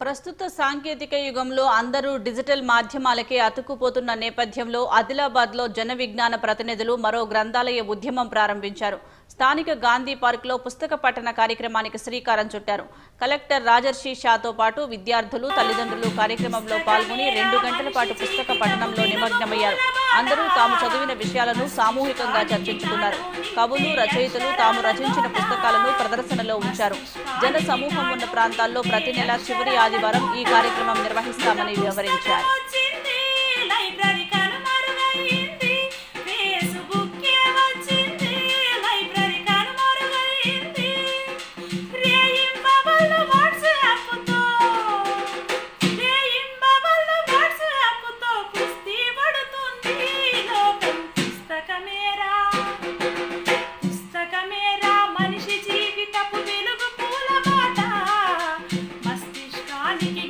ప్రస్తుత సాంకేతిక యుగంలో అందరూ డిజిటల్ మాధ్యమాలకే అతుక్కుపోతున్న నేపథ్యంలో ఆదిలాబాద్లో జన విజ్ఞాన ప్రతినిధులు మరో గ్రంథాలయ ఉద్యమం ప్రారంభించారు. స్థానిక గాంధీ పార్కులో పుస్తక పఠన కార్యక్రమానికి శ్రీకారం చుట్టారు. కలెక్టర్ రాజర్షి షాతో పాటు విద్యార్థులు, తల్లిదండ్రులు కార్యక్రమంలో పాల్గొని 2 గంటల పాటు పుస్తక పఠనంలో నిమగ్నమయ్యారు. అందరూ తాము చదివిన విషయాలను సామూహికంగా చర్చించుకున్నారు. కవులు, రచయితలు తాము రచించిన పుస్తకాలను ప్రదర్శనలో ఉంచారు. జన సమూహం ఉన్న ప్రాంతాల్లో ప్రతి నెల చివరి ఆదివారం ఈ కార్యక్రమం నిర్వహిస్తామని వివరించారు. మస్తిష్కానికి